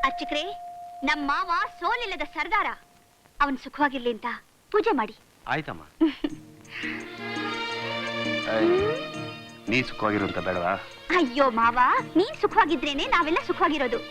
ಅರ್ಚಕ್ರೆ, ನಮ್ಮ ಮಾವ ಸೋಲಿಲ್ಲದ ಸರ್ದಾರ, ಅವನ್ ಸುಖವಾಗಿರ್ಲಿ ಅಂತ ಪೂಜೆ ಮಾಡಿ. ಆಯ್ತಮ್ಮ. ನೀ ಸುಖವಾಗಿರುವಂತ ಬೇಡವಾ? ಅಯ್ಯೋ ಮಾವ, ನೀನ್ ಸುಖವಾಗಿದ್ರೇನೆ ನಾವೆಲ್ಲ ಸುಖವಾಗಿರೋದು.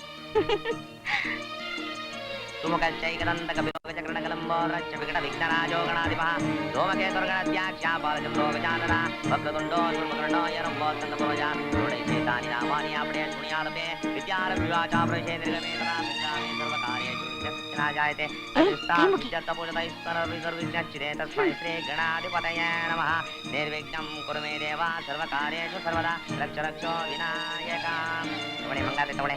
ನಿರ್ವಿಘ್ನಂ ಕುರು ಮೇ ದೇವ ಸರ್ವಕಾರ್ಯೇಷು ಸರ್ವದಾ ರಕ್ಷ ರಕ್ಷೋ ವಿನಾಯಕ. ತಗೊಳ್ಳಿ ಮಂಗಾತೆ ತಗೊಳ್ಳಿ.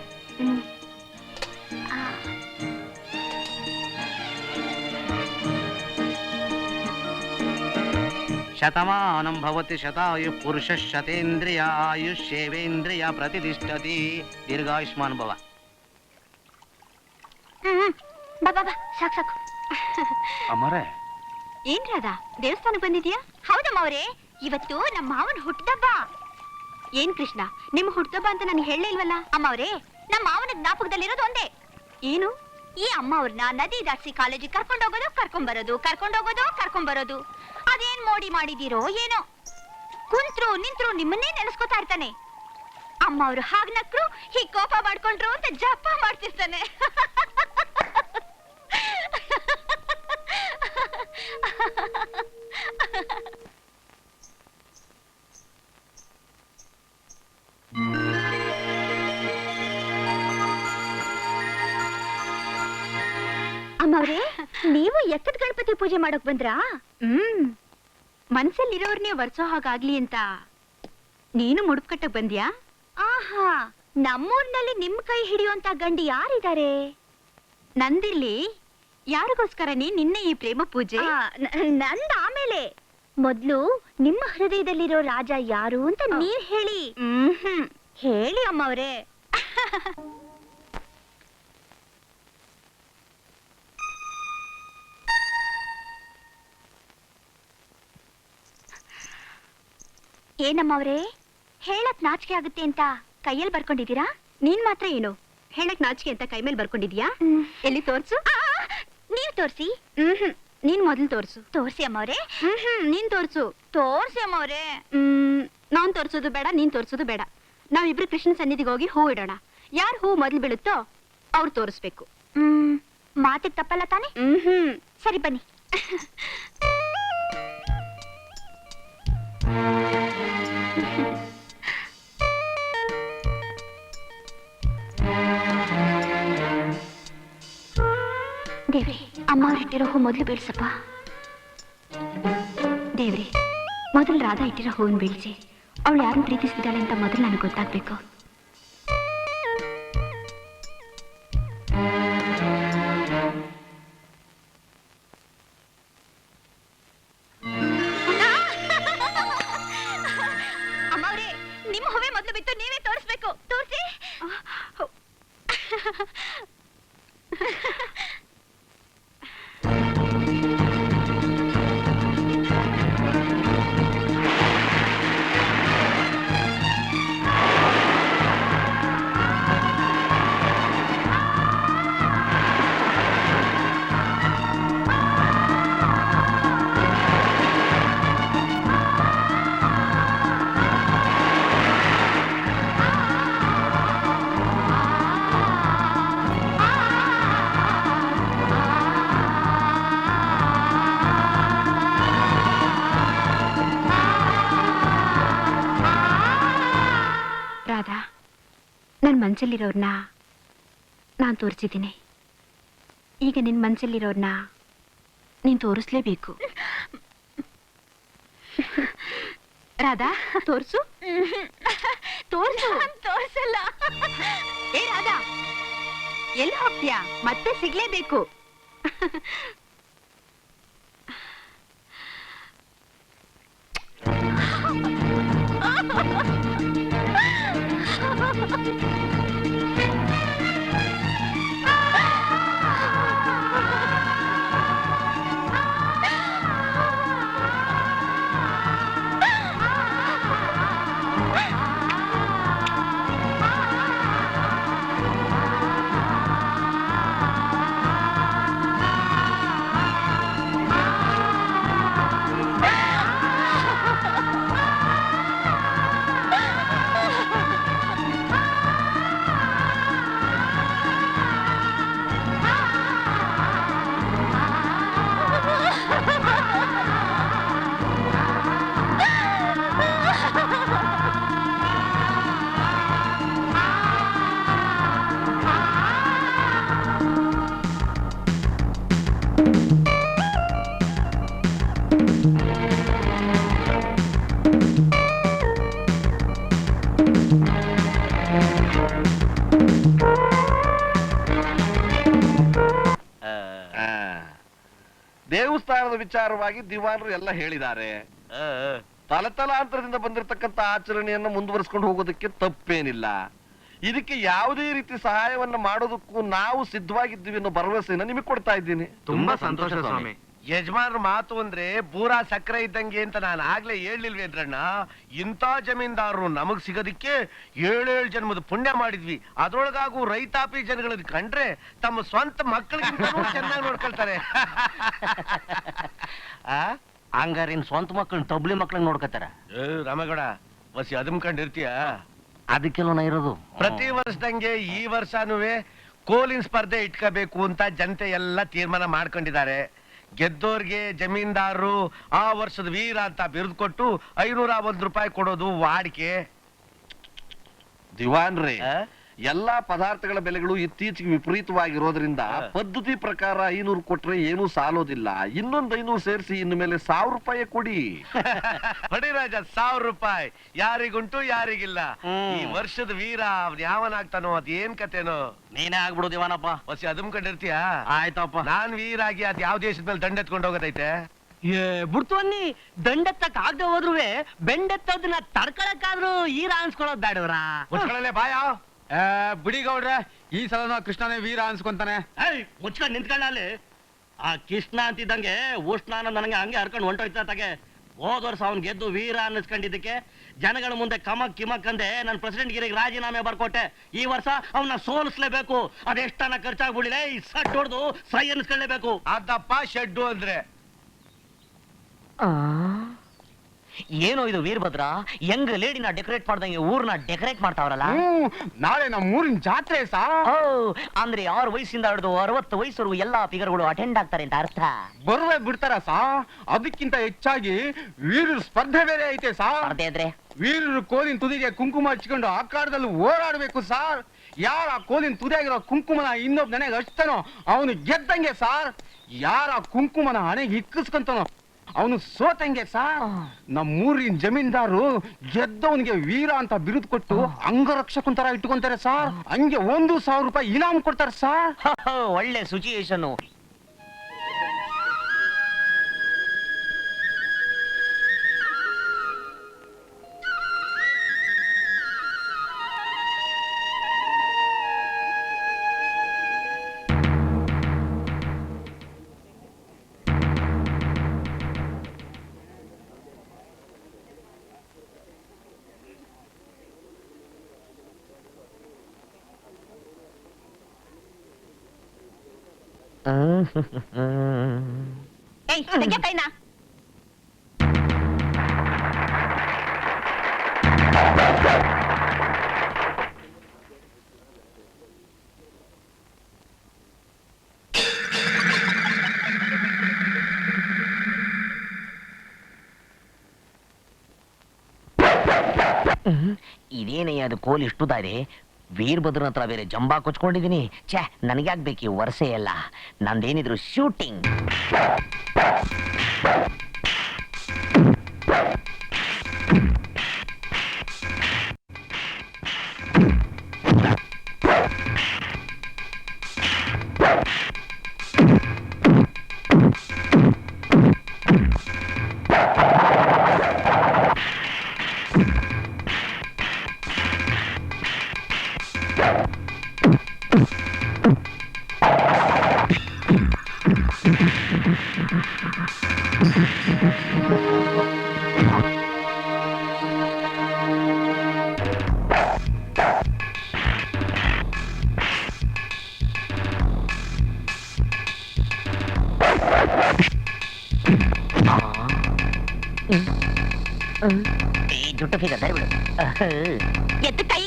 ಶತಮಾನಂ ಭವತಿ ಶತಾಯು ಪುರುಷ ಶತೇಂದ್ರಿಯ ಆಯುಷ್ಯೇವೇಂದ್ರಿಯ ಪ್ರತಿಷ್ಠತಿ. ದೀರ್ಘಾಯುಷ್ಮಾನ್ ಭವ. ಬಾಬಾ ಸಾಕು ಸಾಕು. ಅಮರೇ, ಏನ್ ರಾಧಾ, ದೇವಸ್ಥಾನಕ್ಕೆ ಬಂದಿದ್ಯಾ? ಹೌದಮ್ಮ ಅವರೇ, ಇವತ್ತು ನಮ್ಮ ಮಾವನ ಹುಟ್ಟದಬ್ಬ. ಏನ್ ಕೃಷ್ಣ, ನಿಮ್ಮ ಹುಟ್ಟದಬ್ಬ ಅಂತ ನನಗೆ ಹೇಳಲೇ ಇಲ್ವಲ್ಲ? ಅಮ್ಮ ಅವರೇ, ನಮ್ಮ ಮಾವನ ಜ್ಞಾಪಕದಲ್ಲಿರೋದು ಒಂದೇ. ಏನು? ಈ ಅಮ್ಮ ಅವ್ರನ್ನ ನದಿ ದಾಟಿಸಿ ಕಾಲೇಜಿಗೆ ಕರ್ಕೊಂಡೋಗೋದು, ಕರ್ಕೊಂಡ್ಬರೋದು, ಕರ್ಕೊಂಡೋಗೋದು, ಕರ್ಕೊಂಡ್ಬರೋದು. ಅದೇನ್ ಮೋಡಿ ಮಾಡಿದಿರೋ ಏನೋ, ಕುಂತ್ರು ನಿಂತ್ರು ನಿಮ್ಮನ್ನೇ ನೆನೆಸ್ಕೊತಾ ಇರ್ತಾನೆ. ಅಮ್ಮ ಅವರು ಹಾಗ್ ನಕ್ರು, ಹೀಗ್ ಕೋಪ ಮಾಡ್ಕೊಂಡ್ರು ಅಂತ ಜಪ ಮಾಡ್ತಿರ್ತಾನೆ. ಅಮ್ಮವ್ರೆ, ನೀವು ಎಕ್ಕದ ಗಣಪತಿ ಪೂಜೆ ಮಾಡೋಕ್ ಬಂದ್ರಾ? ಮನ್ಸಲ್ಲಿರೋರ್ನೇ ವರ್ಸೋ ಹಾಗಾಗ್ಲಿ ಅಂತ ನೀನು ಮುಡುಪ್ ಕಟ್ಟಕ್ ಬಂದ್ಯಾ? ಆಹಾ, ನಮ್ಮೂರ್ನಲ್ಲಿ ನಿಮ್ ಕೈ ಹಿಡಿಯುವಂತ ಗಂಡಿ ಯಾರಿದ್ದಾರೆ? ನಂದಿರ್ಲಿ. ಯಾರಿಗೋಸ್ಕರನೇ ನಿನ್ನೆ ಈ ಪ್ರೇಮ ಪೂಜೆ? ನಂದ ಆಮೇಲೆ. ಮೊದ್ಲು ನಿಮ್ಮ ಹೃದಯದಲ್ಲಿರೋ ರಾಜ ಯಾರು ಅಂತ ನೀವ್ ಹೇಳಿ. ಹೇಳಿ ಅಮ್ಮವ್ರೆ. ಏನಮ್ಮವ್ರೆ, ಹೇಳಕ್ ನಾಚಿಕೆ ಆಗುತ್ತೆ ಅಂತ ಕೈಯಲ್ಲಿ ಬರ್ಕೊಂಡಿದ್ದೀರಾ? ನೀನ್ ಮಾತ್ರ ಏನು ಹೇಳಕ್ ನಾಚಿಕೆ ಅಂತ ಕೈ ಮೇಲೆ ಬರ್ಕೊಂಡಿದ್ಯಾ? ಎಲ್ಲಿ ತೋರ್ಸು. ನೀವ್ ತೋರ್ಸಿ. ನೀನ್ ಮೊದಲು ತೋರ್ಸು. ತೋರ್ಸಿ ಅಮ್ಮವ್ರೆ. ನೀನ್ ತೋರ್ಸು. ತೋರ್ಸಿ ಅಮ್ಮವ್ರೆ. ನಾನ್ ತೋರ್ಸೋದು ಬೇಡ, ನೀನ್ ತೋರ್ಸೋದು ಬೇಡ. ನಾವಿಬ್ರು ಕೃಷ್ಣ ಸನ್ನಿಧಿಗೆ ಹೋಗಿ ಹೂ ಇಡೋಣ. ಯಾರು ಹೂ ಮೊದಲು ಬೀಳುತ್ತೋ ಅವ್ರು ತೋರಿಸ್ಬೇಕು. ಮಾತಿಗೆ ತಪ್ಪಲ್ಲ ತಾನೆ? ಸರಿ ಬನ್ನಿ. ದೇವ್ರಿ, ಅಮ್ಮ ಇಟ್ಟಿರೋ ಹೂ ಮೊದಲು ಬೀಳ್ಸಪ್ಪ. ದೇವ್ರಿ, ಮೊದಲು ರಾಧಾ ಇಟ್ಟಿರೋ ಹೂವನ್ನು ಬೀಳ್ಸಿ. ಅವಳು ಯಾರನ್ನು ಪ್ರೀತಿಸ್ತಿದ್ದಾಳೆ ಅಂತ ಮೊದಲು ನನಗೆ ಗೊತ್ತಾಗ್ಬೇಕು. ಅಮ್ಮವ್ರೆ, ನಿಮ್ಮ ಹೂವೇ ಮೊದಲು ಬಿತ್ತು, ನೀವೇ ತೋರಿಸ್ಬೇಕು. ತೋರಿಸಿ. ರಾಧಾ, ನನ್ನ ಮನಸ್ಸಲ್ಲಿರೋರ್ನ ನಾನು ತೋರಿಸಿದ್ದೀನಿ. ಈಗ ನಿನ್ನ ಮನಸ್ಸಲ್ಲಿರೋರ್ನ ನೀನು ತೋರಿಸ್ಲೇಬೇಕು. ರಾಧಾ, ತೋರಿಸು. ತೋರಿಸು. ತೋರಿಸಲ್ಲ. ಏ ರಾಧಾ, ಎಲ್ಲಿ ಹೋಗ್ತೀಯಾ? ಮತ್ತೆ ಸಿಗ್ಲೇಬೇಕು. ದೇವಸ್ಥಾನದ ವಿಚಾರವಾಗಿ ದಿವಾನರು ಎಲ್ಲ ಹೇಳಿದ್ದಾರೆ. ತಲತಲಾಂತರದಿಂದ ಬಂದಿರತಕ್ಕಂತ ಆಚರಣೆಯನ್ನು ಮುಂದುವರಿಸಿಕೊಂಡು ಹೋಗೋದಕ್ಕೆ ತಪ್ಪೇನಿಲ್ಲ. ಇದಕ್ಕೆ ಯಾವುದೇ ರೀತಿ ಸಹಾಯವನ್ನ ಮಾಡೋದಕ್ಕೂ ನಾವು ಸಿದ್ಧವಾಗಿದ್ದೀವಿ ಅನ್ನೋ ಭರವಸೆನ ನಿಮಗೆ ಕೊಡ್ತಾ ಇದ್ದೀನಿ. ತುಂಬಾ ಸಂತೋಷ ಸ್ವಾಮಿ. ಯಜಮಾನ್ರ ಮಾತು ಅಂದ್ರೆ ಪೂರಾ ಸಕ್ಕರೆ ಇದ್ದಂಗೆ ಅಂತ ನಾನು ಆಗ್ಲೇ ಹೇಳಿಲ್ವೇಂದ್ರಣ್ಣ. ಇಂಥ ಜಮೀನ್ದಾರರು ನಮಗ್ ಸಿಗೋದಿಕ್ಕೆ 7 ಜನ್ಮದ ಪುಣ್ಯ ಮಾಡಿದ್ವಿ. ಅದ್ರೊಳಗಾಗೂ ರೈತಾಪಿ ಜನಗಳನ್ನ ಕಂಡ್ರೆ ತಮ್ಮ ಸ್ವಂತ ಮಕ್ಕಳಿಗಿಂತ ಚೆನ್ನಾಗಿ ನೋಡ್ಕೊಳ್ತಾರೆ. ಹಂಗಾರಿನ್ ಸ್ವಂತ ಮಕ್ಕಳನ್ನ ತಬ್ಲಿ ಮಕ್ಕಳನ್ನ ನೋಡ್ಕತಾರ. ರಾಮಗೌಡ ವಸಿ ಅದಮ್ಕೊಂಡಿರ್ತೀಯ. ಅದಕ್ಕೆಲ್ಲ ನಾ ಇರೋದು. ಪ್ರತಿ ವರ್ಷದಂಗೆ ಈ ವರ್ಷನೂ ಕೋಲಿನ್ ಸ್ಪರ್ಧೆ ಇಟ್ಕೋಬೇಕು ಅಂತ ಜನತೆ ಎಲ್ಲ ತೀರ್ಮಾನ ಮಾಡ್ಕೊಂಡಿದ್ದಾರೆ. ಗೆದ್ದೋರ್ಗೆ ಜಮೀನ್ದಾರರು ಆ ವರ್ಷದ ವೀರ ಅಂತ ಬಿರುದು ಕೊಟ್ಟು 501 ರೂಪಾಯಿ ಕೊಡೋದು ವಾಡಿಕೆ. ದಿವಾನ್ರೇ, ಎಲ್ಲಾ ಪದಾರ್ಥಗಳ ಬೆಲೆಗಳು ಇತ್ತೀಚೆಗೆ ವಿಪರೀತವಾಗಿರೋದ್ರಿಂದ ಪದ್ಧತಿ ಪ್ರಕಾರ 500 ಕೊಟ್ರೆ ಏನೂ ಸಾಲೋದಿಲ್ಲ. ಇನ್ನೊಂದು 500 ಸೇರಿಸಿ ಇನ್ನು ಮೇಲೆ 1000 ರೂಪಾಯಿ ಕೊಡಿ. ಹೊಡಿ ರಾಜ, 1000 ರೂಪಾಯಿ ಯಾರಿಗುಂಟು ಯಾರಿಗಿಲ್ಲ. ಈ ವರ್ಷದ ವೀರ ಯಾವನಾಗ್ತಾನೋ ಅದೇನ್ ಕತೆನೋ. ನೀನೇ ಆಗ್ಬಿಡು ದಿವಾನಪ್ಪ. ಹೊಸಿ ಅದಮ್ಕೊಂಡಿರ್ತೀಯ. ಆಯ್ತಪ್ಪ. ನಾನ್ ವೀರ ಆಗಿ ಅದ್ ಯಾವ ದೇಶದ ಮೇಲೆ ದಂಡೆತ್ಕೊಂಡು ಹೋಗೋದೈತೆ. ಬಿಡ್ತುವನ್ನಿ ದಂಡೆತ್ತಕ್ ಆಗದೆ ಹೋದ್ರು ಬೆಂಡೆತ್ತೋದನ್ನ ತಡ್ಕೊಳಕ್ಕಾದ್ರೂ ಈರ ಅನ್ಸ್ಕೊಳ್ಳೋದ್ ಬೇಡವ್ರ. ಮುಚ್ಕೊಳ್ಳಲೇ ಬಾಯ. ಬಿಡಿಗೌಡ್ರೆ, ಈ ಸಲ ಕೃಷ್ಣನೇ ವೀರ ಅನ್ಸ್ಕೊಂತಾನೆ. ಮುಚ್ಕೊಂಡ್ ನಿಂತ್ಕೊಳ್ಳಿ. ಆ ಕೃಷ್ಣ ಅಂತಿದ್ದಂಗೆ ಉಷ್ಣಾನ ನನಗೆ ಹಂಗೆ ಹರ್ಕೊಂಡು ಹೊಂಟೋಯ್ತಾಗೆ. ಹೋದ ವರ್ಷ ಅವ್ನ್ ಗೆದ್ದು ವೀರ ಅನ್ನಿಸ್ಕೊಂಡಿದ್ದಕ್ಕೆ ಜನಗಳ ಮುಂದೆ ಕಮಕ್ ಕಿಮಕ್ ಅಂದೆ ನನ್ನ ಪ್ರೆಸಿಡೆಂಟ್ ಗಿರಿಗೆ ರಾಜೀನಾಮೆ ಬರ್ಕೊಟ್ಟೆ. ಈ ವರ್ಷ ಅವನ್ನ ಸೋಲಿಸ್ಲೇಬೇಕು. ಅದೆಷ್ಟನ್ನ ಖರ್ಚಾಗ್ಬಿಡಿಲ್ಲ, ಈ ಸಟ್ ಹೊಡೆದು ಸೈ ಅನ್ನಿಸ್ಕೊಳ್ಳೇಬೇಕು. ಅದಪ್ಪ ಶೆಡ್ಡು ಅಂದ್ರೆ. ಏನೋ ಇದು ವೀರಭದ್ರ, ಹೆಂಗ್ ಲೇಡಿನ ಡೆಕೋರೇಟ್ ಮಾಡ್ದಂಗೆ ಊರ್ನ ಡೆಕೋರೇಟ್ ಮಾಡ್ತಾವ್ರಲ್ಲ. ನಾಳೆ ನಮ್ಮ ಊರಿನ ಜಾತ್ರೆ ಸಾ. ಅಂದ್ರೆ 6 ವಯಸ್ಸಿಂದ ಹಿಡಿದು 60 ವಯಸ್ಸರು ಎಲ್ಲಾ ಫಿಗರ್ಗಳು ಅಟೆಂಡ್ ಆಗ್ತಾರೆ ಅಂತ ಅರ್ಥ. ಬರುವೆ ಬಿಡ್ತಾರ ಸಾ. ಅದಕ್ಕಿಂತ ಹೆಚ್ಚಾಗಿ ವೀರರ ಸ್ಪರ್ಧೆ ಬೇರೆ ಐತೆ ಸಾ. ಅಂದ್ರೆ ವೀರರು ಕೋಲಿನ ತುದಿಗೆ ಕುಂಕುಮ ಹಚ್ಕೊಂಡು ಆಕಾರದಲ್ಲಿ ಓಡಾಡ್ಬೇಕು ಸಾರ್. ಯಾರ ಕೋಲಿನ ತುದಿಯಾಗಿರೋ ಕುಂಕುಮನ ಇನ್ನೊಬ್ಬ ನನಗೆ ಹಚ್ತಾನೋ ಅವನು ಗೆದ್ದಂಗೆ ಸಾರ್. ಯಾರ ಕುಂಕುಮನ ಹಣೆಗೆ ಇಕ್ಕಿಸ್ಕೊಂತಾನೋ ಅವನು ಸೋತಂಗೆ ಸಾರ್. ನಮ್ಮೂರಿನ ಜಮೀನ್ದಾರು ಗೆದ್ದವನಿಗೆ ವೀರ ಅಂತ ಬಿರುದು ಕೊಟ್ಟು ಅಂಗರಕ್ಷಕನ್ ತರ ಇಟ್ಕೊಂತಾರೆ ಸಾರ್. ಹಂಗೆ 1,000 ರೂಪಾಯಿ ಇನಾಮ್ ಕೊಡ್ತಾರೆ ಸಾರ್. ಒಳ್ಳೆ ಸಿಚುಯೇಷನ್. ಏಯ್, ತೆಗೆ ಕೈನಾ. ಇದೇನಯ್ಯ ಅದು ಕೋಲ್ ಇಷ್ಟುದಾರೆ. ವೀರಭದ್ರನ ಹತ್ರ ಬೇರೆ ಜಂಬಾ ಕೊಚ್ಕೊಂಡಿದೀನಿ. ಛೇ, ನನಗ್ಯಾಕ್ಬೇಕು ಈ ವರ್ಷೆ ಎಲ್ಲ. ನಂದೇನಿದ್ರು ಶೂಟಿಂಗ್. ಈ ಜುಟ್ಟು ಫಿಗರ್ ಸರಿ ಬಿಡು. ಎತ್ತು ಕೈ.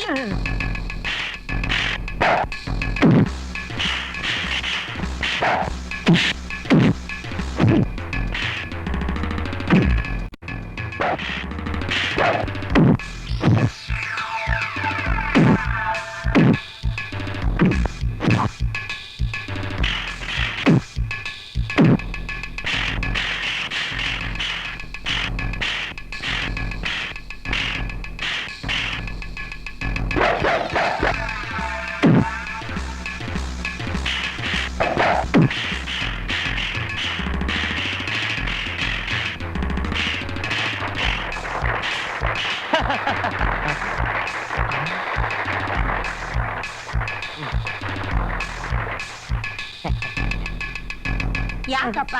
ಯಾಕಪ್ಪ?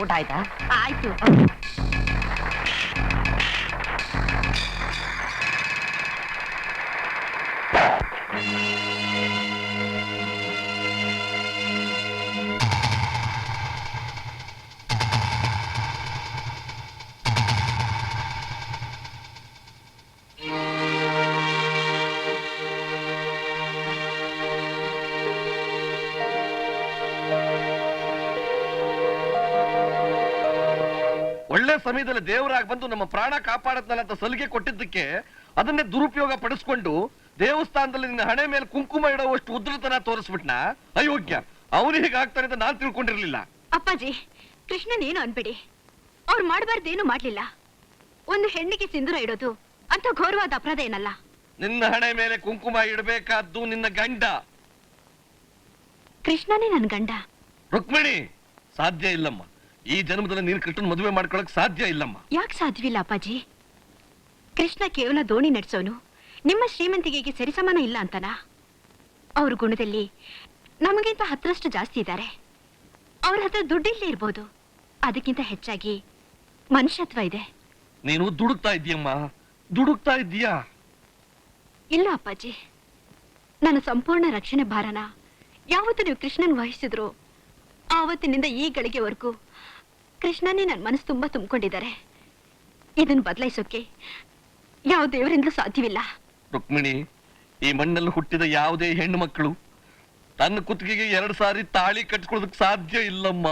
ಊಟ ಆಯ್ತಾ? ಆಯ್ತು. ಒಳ್ಳೆ ಸಮಯದಲ್ಲಿ ದೇವರಾಗಿ ಬಂದು ನಮ್ಮ ಪ್ರಾಣ ಕಾಪಾಡತ್ನಲ್ಲ ಅಂತ ಸಲಿಗೆ ಕೊಟ್ಟಿದ್ದಕ್ಕೆ ಅದನ್ನೇ ದುರುಪಯೋಗ ಪಡಿಸ್ಕೊಂಡು ದೇವಸ್ಥಾನದಲ್ಲಿ ನಿನ್ನ ಹಣೆ ಮೇಲೆ ಕುಂಕುಮ ಇಡುವಷ್ಟು ಉದ್ರತನ ತೋರಿಸ್ಬಿಟ್ನ. ಅಯೋಗ್ಯ. ಅವನು ಹೀಗಾಗ್ತಾನೆ ಅಂತ ನಾನ್ ತಿಳ್ಕೊಂಡಿರ್ಲಿಲ್ಲ. ಅಪ್ಪಾಜಿ, ಕೃಷ್ಣನ್ ಏನು ಅನ್ಬೇಡಿ. ಅವ್ರು ಮಾಡಬಾರ್ದೇನು ಮಾಡ್ಲಿಲ್ಲ. ಒಂದು ಹೆಣ್ಣಿಗೆ ಸಿಂಧೂರ ಇಡೋದು ಅಂತ ಘೋರವಾದ ಅಪರಾಧ ಏನಲ್ಲ. ನಿನ್ನ ಹಣೆ ಮೇಲೆ ಕುಂಕುಮ ಇಡಬೇಕಾದ್ದು ನಿನ್ನ ಗಂಡ ಕೃಷ್ಣನೇ ನನ್ ಗಂಡ. ರುಕ್ಮಿಣಿ, ಸಾಧ್ಯ ಇಲ್ಲಮ್ಮ. ಈ ಜನ್ಮದಲ್ಲಿ ನೀನು ಕೃಷ್ಣನ್ ಮದುವೆ ಮಾಡ್ಕೊಳಕ್ ಸಾಧ್ಯ ಇಲ್ಲಮ್ಮ. ಯಾಕೆ ಸಾಧ್ಯವಿಲ್ಲ ಅಪ್ಪಾಜಿ? ಕೃಷ್ಣ ಕೇವಲ ದೋಣಿ ನಡೆಸೋನು. ನಿಮ್ಮ ಶ್ರೀಮಂತಿಗೆಗೆ ಸರಿಸಮಾನ ಇಲ್ಲ ಅಂತನ? ಅವ್ರ ಗುಣದಲ್ಲಿ ನಮಗಿಂತ 10ರಷ್ಟು ಜಾಸ್ತಿ ಇದ್ದಾರೆ. ಅವ್ರ ಹತ್ರ ದುಡ್ಡಿಲ್ಲೇ ಇರ್ಬೋದು, ಅದಕ್ಕಿಂತ ಹೆಚ್ಚಾಗಿ ಮನುಷ್ಯತ್ವ ಇದೆ. ನೀನು ದುಡುಕ್ತಾ ಇದ್ದೀಯಮ್ಮ, ದುಡುಕ್ತಾ ಇದ್ದೀಯಾ? ಇಲ್ಲ ಅಪ್ಪಾಜಿ, ನನ್ನ ಸಂಪೂರ್ಣ ರಕ್ಷಣೆ ಭಾರನ ಯಾವತ್ತು ನೀವು ಕೃಷ್ಣನ್ ವಹಿಸಿದ್ರು ಆವತ್ತಿನಿಂದ ಈ ಗಳಿಗೆವರೆಗೂ ಕೃಷ್ಣನೇ ನನ್ನ ಮನಸ್ಸು ತುಂಬಾ ತುಂಬಿಕೊಂಡಿದ್ದಾರೆ. ಇದನ್ನು ಬದಲಾಯಿಸೋಕೆ ಯಾವ ದೇವರಿಂದಲೂ ಸಾಧ್ಯವಿಲ್ಲ. ರುಕ್ಮಿಣಿ, ಈ ಮಣ್ಣಲ್ಲಿ ಹುಟ್ಟಿದ ಯಾವುದೇ ಹೆಣ್ಣು ಮಕ್ಕಳು ತನ್ನ ಕುತ್ತಿಗೆಗೆ 2 ಸಾರಿ ತಾಳಿ ಕಟ್ಕೊಳ್ಳೋದಕ್ಕೆ ಸಾಧ್ಯ ಇಲ್ಲಮ್ಮ.